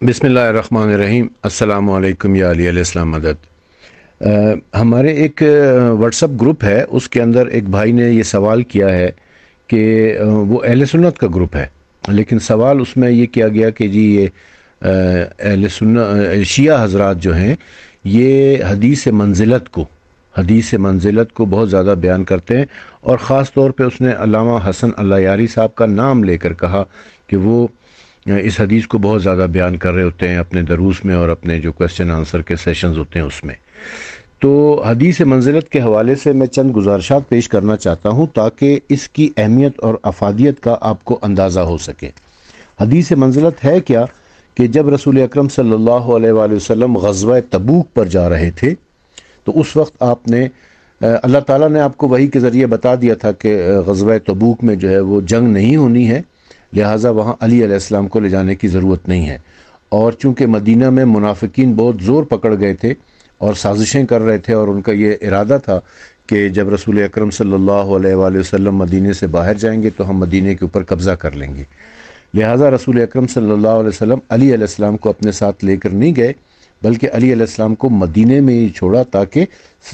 بسم اللہ الرحمن الرحیم۔ السلام علیکم یا علیہ السلام مدد۔ ہمارے ایک واٹس اپ گروپ ہے، اس کے اندر ایک بھائی نے یہ سوال کیا ہے کہ وہ اہل سنت کا گروپ ہے، لیکن سوال اس میں یہ کیا گیا کہ جی یہ اہل سنت شیعہ حضرات جو ہیں یہ حدیث منزلت کو بہت زیادہ بیان کرتے ہیں، اور خاص طور پہ اس نے علامہ حسن اللہ یاری صاحب کا نام لے کر کہا کہ وہ اس حدیث کو بہت زیادہ بیان کر رہے ہوتے ہیں اپنے دروس میں اور اپنے جو کویسچن آنسر کے سیشنز ہوتے ہیں اس میں۔ تو حدیث منزلت کے حوالے سے میں چند گزارشات پیش کرنا چاہتا ہوں تاکہ اس کی اہمیت اور افادیت کا آپ کو اندازہ ہو سکے۔ حدیث منزلت ہے کیا کہ جب رسول اکرم صلی اللہ علیہ وآلہ وسلم غزوہ تبوک پر جا رہے تھے تو اس وقت آپ نے اللہ تعالیٰ نے آپ کو وحی کے ذریعے بتا دیا تھا کہ غزوہ تبوک میں جو ہے وہ جنگ نہیں ہونی ہے، لہٰذا وہاں علی علیہ السلام کو لے جانے کی ضرورت نہیں ہے۔ اور چونکہ مدینہ میں منافقین بہت زور پکڑ گئے تھے اور سازشیں کر رہے تھے، اور ان کا یہ ارادہ تھا کہ جب رسول اکرم صلی اللہ علیہ وآلہ وسلم مدینے سے باہر جائیں گے تو ہم مدینے کے اوپر قبضہ کر لیں گے، لہٰذا رسول اکرم صلی اللہ علیہ وسلم علی علیہ السلام کو اپنے ساتھ لے کر نہیں گئے، بلکہ علی علیہ السلام کو مدینے میں ہی چھوڑا تاکہ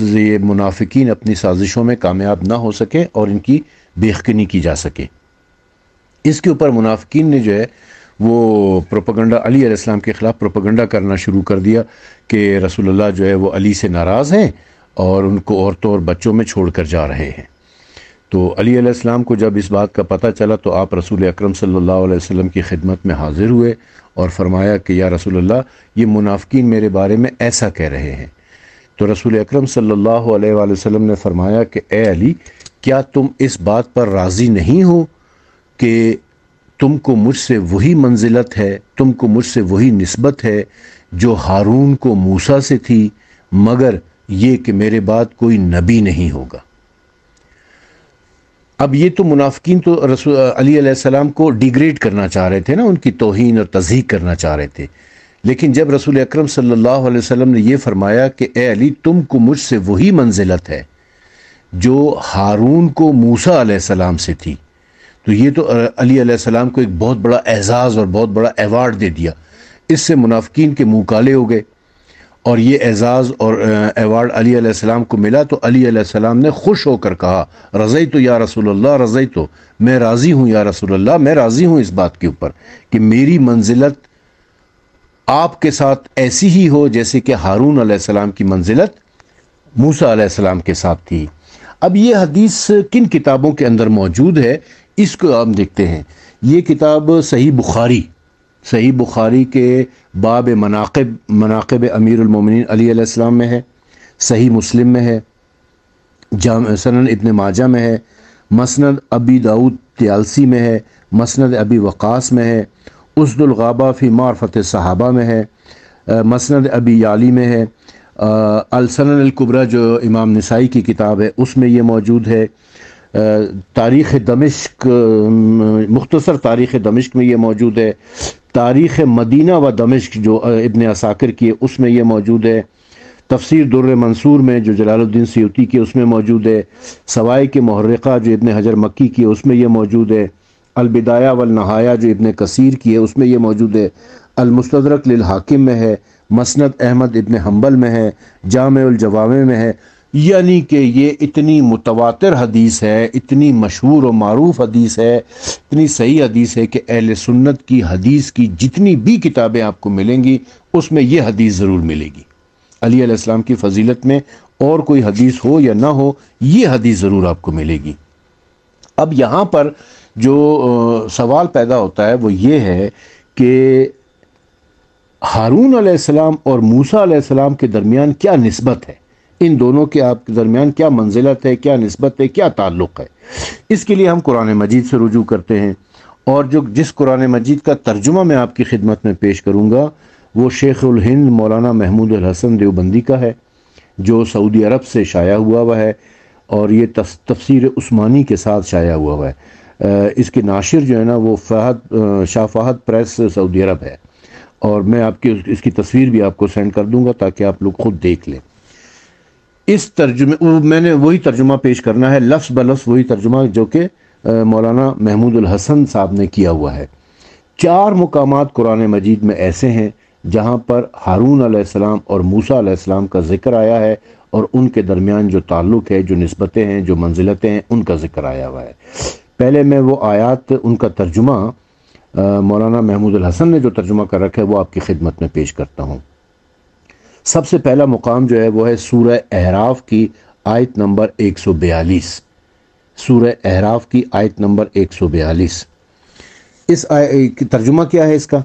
یہ منافقین اپنی سازشوں میں کامیاب نہ ہو سکیں اور ان کی بیخکنی کی جا سکے۔ اس کے اوپر منافقین نے جو ہے وہ پروپیگنڈا علی علیہ السلام کے خلاف پروپیگنڈا کرنا شروع کر دیا کہ رسول اللہ جو ہے وہ علی سے ناراض ہیں اور ان کو عورتوں اور بچوں میں چھوڑ کر جا رہے ہیں۔ تو علی علیہ السلام کو جب اس بات کا پتہ چلا تو آپ رسول اکرم صلی اللہ علیہ وسلم کی خدمت میں حاضر ہوئے اور فرمایا کہ یا رسول اللہ، یہ منافقین میرے بارے میں ایسا کہہ رہے ہیں۔ تو رسول اکرم صلی اللہ علیہ وآلہ وسلم نے فرمایا کہ اے علی، کیا تم اس بات پر راضی نہیں ہو کہ تم کو مجھ سے وہی منزلت ہے، تم کو مجھ سے وہی نسبت ہے جو ہارون کو موسیٰ سے تھی، مگر یہ کہ میرے بعد کوئی نبی نہیں ہوگا۔ اب یہ تو منافقین تو رسول علی علیہ السلام کو ڈیگریڈ کرنا چاہ رہے تھے نا، ان کی توہین اور تضحیق کرنا چاہ رہے تھے، لیکن جب رسول اکرم صلی اللہ علیہ وسلم نے یہ فرمایا کہ اے علی، تم کو مجھ سے وہی منزلت ہے جو ہارون کو موسیٰ علیہ السلام سے تھی، تو یہ تو علی علیہ السلام کو ایک بہت بڑا اعزاز اور بہت بڑا ایوارڈ دے دیا۔ اس سے منافقین کے منہ کالے ہو گئے، اور یہ اعزاز اور ایوارڈ علی علیہ السلام کو ملا تو علی علیہ السلام نے خوش ہو کر کہا رضیت یا رسول اللہ، رضیت، میں راضی ہوں یا رسول اللہ، میں راضی ہوں اس بات کے اوپر کہ میری منزلت آپ کے ساتھ ایسی ہی ہو جیسے کہ ہارون علیہ السلام کی منزلت موسیٰ علیہ السلام کے ساتھ تھی۔ اب یہ حدیث کن کتابوں کے اندر موجود ہے اس کو ہم دیکھتے ہیں۔ یہ کتاب صحیح بخاری کے باب مناقب امیر المومنین علی علیہ السلام میں ہے، صحیح مسلم میں ہے، سنن ابن ماجہ میں ہے، مسند ابی داود طیالسی میں ہے، مسند ابی وقاص میں ہے، اسد الغابہ فی معرفت صحابہ میں ہے، مسند ابی یعلی میں ہے، السنن الکبریٰ جو امام نسائی کی کتاب ہے اس میں یہ موجود ہے، تاریخ دمشق، مختصر تاریخ دمشق میں یہ موجود ہے، تاریخ مدینہ و دمشق جو ابن عساکر کی ہے اس میں یہ موجود ہے، تفسیر در منصور میں جو جلال الدین سیوطی کی اس میں موجود ہے، سوائق محرقہ جو ابن حجر مکی کی ہے اس میں یہ موجود ہے، البدایہ والنہایہ جو ابن کثیر کی ہے اس میں یہ موجود ہے، المستدرک للحاکم میں ہے، مسند احمد ابن حنبل میں ہے، جامع الجوامع میں ہے۔ یعنی کہ یہ اتنی متواتر حدیث ہے، اتنی مشہور و معروف حدیث ہے، اتنی صحیح حدیث ہے کہ اہل سنت کی حدیث کی جتنی بھی کتابیں آپ کو ملیں گی اس میں یہ حدیث ضرور ملے گی۔ علی علیہ السلام کی فضیلت میں اور کوئی حدیث ہو یا نہ ہو، یہ حدیث ضرور آپ کو ملے گی۔ اب یہاں پر جو سوال پیدا ہوتا ہے وہ یہ ہے کہ ہارون علیہ السلام اور موسیٰ علیہ السلام کے درمیان کیا نسبت ہے، ان دونوں کے آپ کے درمیان کیا منزلت ہے، کیا نسبت ہے، کیا تعلق ہے۔ اس کے لیے ہم قرآن مجید سے رجوع کرتے ہیں، اور جس قرآن مجید کا ترجمہ میں آپ کی خدمت میں پیش کروں گا وہ شیخ الہند مولانا محمود الحسن دیوبندی کا ہے، جو سعودی عرب سے شائع ہوا ہے، اور یہ تفسیر عثمانی کے ساتھ شائع ہوا ہے۔ اس کے ناشر جو ہے نا وہ شاہ فہد پریس سعودی عرب ہے، اور میں آپ کی اس کی تصویر بھی آپ کو سینڈ کر دوں گا تاکہ آپ لوگ خود دیکھ لیں۔ اس ترجمے میں نے وہی ترجمہ پیش کرنا ہے، لفظ بلفظ وہی ترجمہ جو کہ مولانا محمود الحسن صاحب نے کیا ہوا ہے۔ 4 مقامات قرآن مجید میں ایسے ہیں جہاں پر ہارون علیہ السلام اور موسیٰ علیہ السلام کا ذکر آیا ہے اور ان کے درمیان جو تعلق ہے، جو نسبتیں ہیں، جو منزلتیں ہیں، ان کا ذکر آیا ہوا ہے۔ پہلے میں وہ آیات، ان کا ترجمہ مولانا محمود الحسن نے جو ترجمہ کر رکھا ہے وہ آپ کی خدمت میں پیش کرتا ہوں۔ سب سے پہلا مقام جو ہے وہ ہے سورہ اعراف کی آیت نمبر 142۔ سورہ اعراف کی آیت نمبر 142۔ اس ترجمہ کیا ہے اس کا؟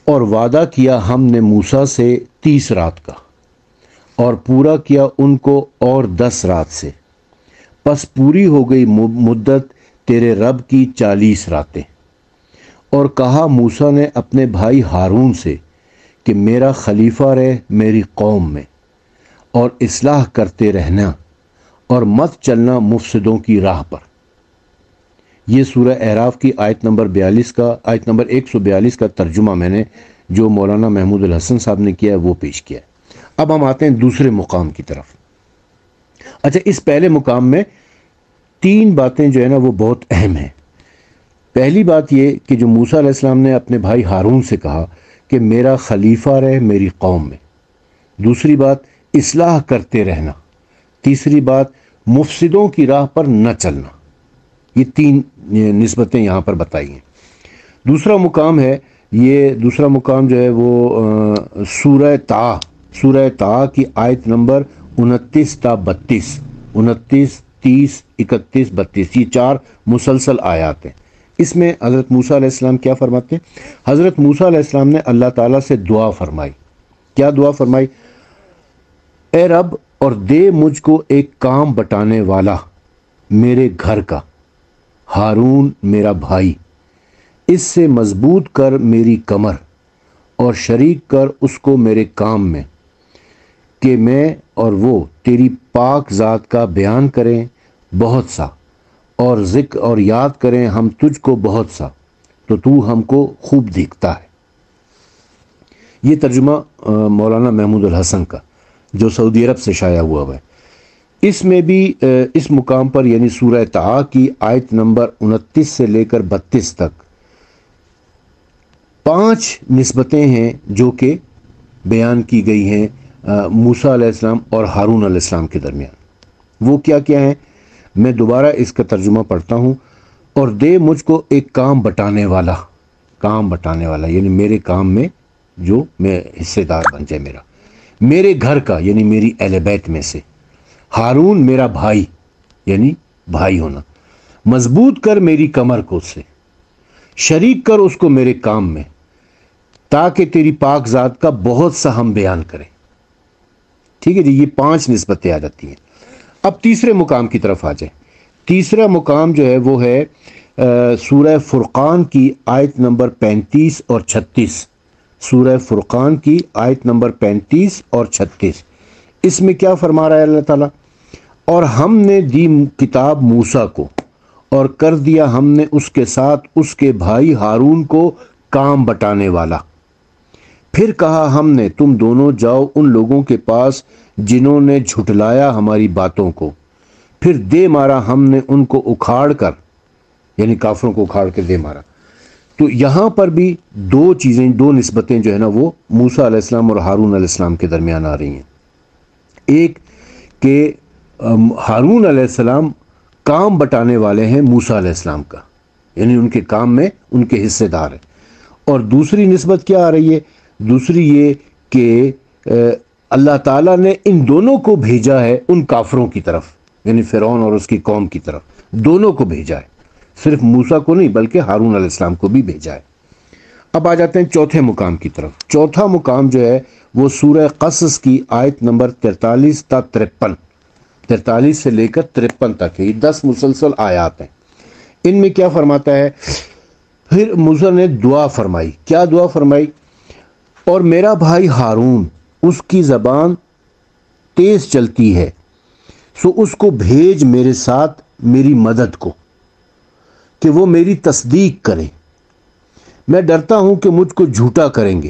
اور وعدہ کیا ہم نے موسیٰ سے 30 رات کا، اور پورا کیا ان کو اور 10 رات سے، پس پوری ہو گئی مدت تیرے رب کی 40 راتیں۔ اور کہا موسیٰ نے اپنے بھائی ہارون سے کہ میرا خلیفہ رہ میری قوم میں، اور اصلاح کرتے رہنا، اور مت چلنا مفسدوں کی راہ پر۔ یہ سورہ اعراف کی آیت نمبر 142 کا ترجمہ میں نے جو مولانا محمود الحسن صاحب نے کیا ہے وہ پیش کیا ہے۔ اب ہم آتے ہیں دوسرے مقام کی طرف۔ اچھا، اس پہلے مقام میں 3 باتیں جو ہے نا وہ بہت اہم ہیں۔ پہلی بات یہ کہ جو موسیٰ علیہ السلام نے اپنے بھائی ہارون سے کہا کہ میرا خلیفہ رہ میری قوم میں، دوسری بات اصلاح کرتے رہنا، تیسری بات مفسدوں کی راہ پر نہ چلنا۔ یہ 3 نسبتیں یہاں پر بتائی ہیں۔ دوسرا مقام جو ہے وہ سورہ طٰ کی آیت نمبر 29 تا 32، 29، 30، 31، 32، یہ 4 مسلسل آیات ہیں۔ اس میں حضرت موسیٰ علیہ السلام کیا فرماتے ہیں؟ حضرت موسیٰ علیہ السلام نے اللہ تعالیٰ سے دعا فرمائی۔ کیا دعا فرمائی؟ اے رب، اور دے مجھ کو ایک کام بٹانے والا میرے گھر کا، ہارون میرا بھائی، اس سے مضبوط کر میری کمر، اور شریک کر اس کو میرے کام میں، کہ میں اور وہ تیری پاک ذات کا بیان کریں بہت سا، اور ذکر اور یاد کریں ہم تجھ کو بہت سا، تو ہم کو خوب دیکھتا ہے۔ یہ ترجمہ مولانا محمود الحسن کا جو سعودی عرب سے شائع ہوا ہے۔ اس میں بھی اس مقام پر یعنی سورہ طٰ کی آیت نمبر 29 سے لے کر 32 تک 5 نسبتیں ہیں جو کہ بیان کی گئی ہیں موسیٰ علیہ السلام اور ہارون علیہ السلام کے درمیان۔ وہ کیا کیا ہیں؟ میں دوبارہ اس کا ترجمہ پڑھتا ہوں۔ اور دے مجھ کو ایک کام بٹانے والا یعنی میرے کام میں جو میں حصے دار بن جائے، میرے گھر کا یعنی میری اہل بیت میں سے، ہارون میرا بھائی یعنی بھائی ہونا، مضبوط کر میری کمر کو اس سے، شریک کر اس کو میرے کام میں، تاکہ تیری پاک ذات کا بہت سا ہم بیان کریں۔ ٹھیک ہے جی، یہ 5 نسبتیں آ جاتی ہیں۔ اب تیسرے مقام کی طرف آ جائیں۔ تیسرا مقام جو ہے وہ ہے سورہ فرقان کی آیت نمبر 35 اور 36۔ سورہ فرقان کی آیت نمبر 35 اور 36۔ اس میں کیا فرما رہا ہے اللہ تعالیٰ؟ اور ہم نے دی کتاب موسیٰ کو، اور کر دیا ہم نے اس کے ساتھ اس کے بھائی ہارون کو کام بٹانے والا۔ پھر کہا ہم نے تم دونوں جاؤ ان لوگوں کے پاس جنہوں نے جھٹلایا ہماری باتوں کو، پھر دے مارا ہم نے ان کو اکھاڑ کر، یعنی کافروں کو اکھاڑ کے دے مارا۔ تو یہاں پر بھی 2 نسبتیں جو ہے نا وہ موسیٰ علیہ السلام اور ہارون علیہ السلام کے درمیان آ رہی ہیں۔ ایک کہ ہارون علیہ السلام کام بٹانے والے ہیں موسیٰ علیہ السلام کا، یعنی ان کے کام میں ان کے حصے دار ہیں۔ اور دوسری نسبت کیا آ رہی ہے؟ دوسری یہ کہ اللہ تعالیٰ نے ان دونوں کو بھیجا ہے ان کافروں کی طرف، یعنی فرعون اور اس کی قوم کی طرف، دونوں کو بھیجا ہے، صرف موسیٰ کو نہیں بلکہ ہارون علیہ السلام کو بھی بھیجا ہے۔ اب آ جاتے ہیں چوتھے مقام کی طرف۔ چوتھا مقام جو ہے وہ سورہ قصص کی آیت نمبر 43 تا 53، 43 سے لے کر 53 تک ہے۔ یہ 10 مسلسل آیات ہیں۔ ان میں کیا فرماتا ہے؟ پھر موسیٰ نے دعا فرمائی۔ کیا دعا فرمائی؟ اور میرا بھائی ہارون، اس کی زبان تیز چلتی ہے، سو اس کو بھیج میرے ساتھ میری مدد کو، کہ وہ میری تصدیق کرے، میں ڈرتا ہوں کہ مجھ کو جھوٹا کریں گے۔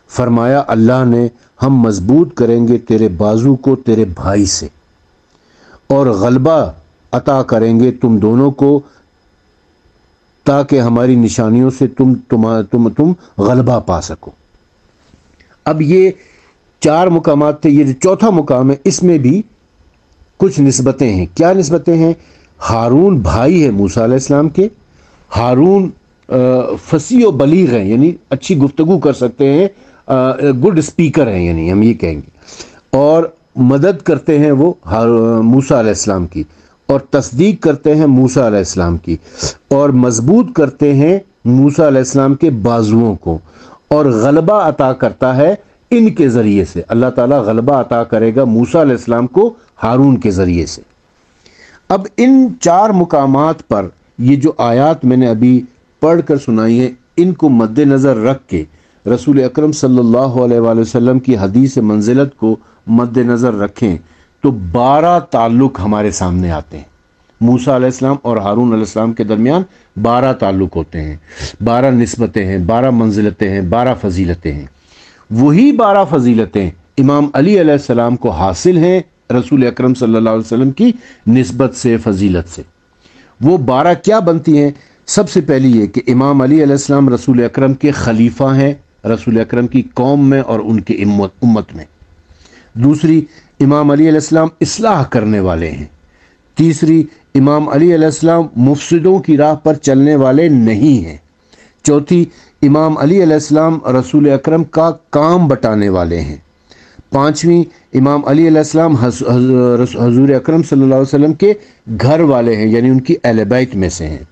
فرمایا اللہ نے ہم مضبوط کریں گے تیرے بازو کو تیرے بھائی سے، اور غلبہ عطا کریں گے تم دونوں کو، تاکہ ہماری نشانیوں سے تم غلبہ پا سکو۔ اب یہ 4 مقامات تھے، یہ جو چوتھا مقام ہے اس میں بھی کچھ نسبتیں ہیں۔ کیا نسبتیں ہیں؟ ہارون بھائی ہے موسیٰ علیہ السلام کے، ہارون فصیح و بلیغ ہیں، یعنی اچھی گفتگو کر سکتے ہیں، گڈ اسپیکر ہیں، یعنی ہم یہ کہیں گے، اور مدد کرتے ہیں وہ موسیٰ علیہ السلام کی، اور تصدیق کرتے ہیں موسیٰ علیہ السلام کی، اور مضبوط کرتے ہیں موسیٰ علیہ السلام کے بازوؤں کو، اور غلبہ عطا کرتا ہے ان کے ذریعے سے۔ اللہ تعالیٰ غلبہ عطا کرے گا موسیٰ علیہ السلام کو ہارون کے ذریعے سے۔ اب ان 4 مقامات پر یہ جو آیات میں نے ابھی پڑھ کر سنائی ہیں، ان کو مد نظر رکھ کے رسول اکرم صلی اللہ علیہ وآلہ وسلم کی حدیث منزلت کو مد نظر رکھیں تو 12 تعلق ہمارے سامنے آتے ہیں۔ موسیٰ علیہ السلام اور ہارون علیہ السلام کے درمیان 12 تعلق ہوتے ہیں، 12 نسبتیں ہیں، 12 منزلتیں ہیں، 12 فضیلتیں ہیں۔ وہی 12 فضیلتیں امام علی علیہ السلام کو حاصل ہیں رسول اکرم صلی اللہ علیہ وسلم کی نسبت سے، فضیلت سے۔ وہ 12 کیا بنتی ہیں؟ سب سے پہلی یہ کہ امام علی علیہ السلام رسول اکرم کے خلیفہ ہیں رسول اکرم کی قوم میں اور ان کی امت میں۔ دوسری، امام علی علیہ السلام اصلاح کرنے والے ہیں۔ تیسری، امام علی علیہ السلام مفسدوں کی راہ پر چلنے والے نہیں ہیں۔ چوتھی، امام علی علیہ السلام رسول اکرم کا کام بٹانے والے ہیں۔ پانچویں، امام علی علیہ السلام حضور اکرم صلی اللہ علیہ وسلم کے گھر والے ہیں، یعنی ان کی اہل بیت میں سے ہیں۔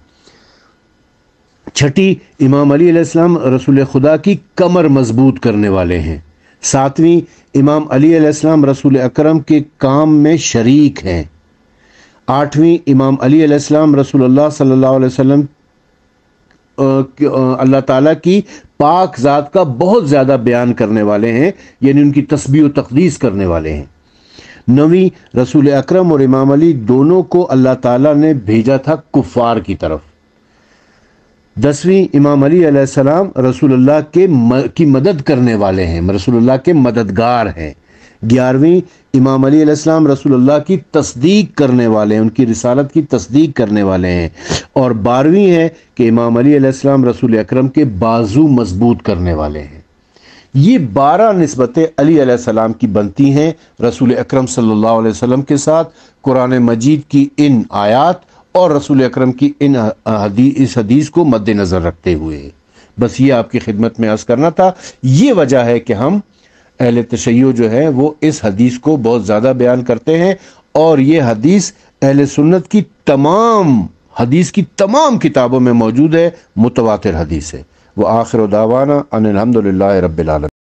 چھٹی، امام علی علیہ السلام رسول خدا کی کمر مضبوط کرنے والے ہیں۔ ساتویں، امام علی علیہ السلام رسول اکرم کے کام میں شریک ہیں۔ آٹھویں، امام علی علیہ السلام رسول اللہ صلی اللہ علیہ وسلم اللہ تعالیٰ کی پاک ذات کا بہت زیادہ بیان کرنے والے ہیں، یعنی ان کی تسبیح و تقدیس کرنے والے ہیں۔ نویں، رسول اکرم اور امام علی دونوں کو اللہ تعالیٰ نے بھیجا تھا کفار کی طرف۔ 10ویں، امام علی علیہ السلام رسول اللہ کی مدد کرنے والے ہیں، رسول اللہ کے مددگار ہیں۔ 11ویں، امام علی علیہ السلام رسول اللہ کی تصدیق کرنے والے ہیں، ان کی رسالت کی تصدیق کرنے والے ہیں۔ اور 12ویں ہے کہ امام علی علیہ السلام رسول اکرم کے بازو مضبوط کرنے والے ہیں۔ یہ 12 نسبتیں علی علیہ السلام کی بنتی ہیں رسول اکرم صلی اللہ علیہ وسلم کے ساتھ، قرآن مجید کی ان آیات اور رسول اکرم کی اس حدیث کو مد نظر رکھتے ہوئے۔ بس یہ آپ کی خدمت میں عرض کرنا تھا۔ یہ وجہ ہے کہ ہم اہل تشیع جو ہے وہ اس حدیث کو بہت زیادہ بیان کرتے ہیں، اور یہ حدیث اہل سنت کی تمام کتابوں میں موجود ہے، متواتر حدیث ہے۔ وآخر دعوانا ان الحمد للہ رب العالمین۔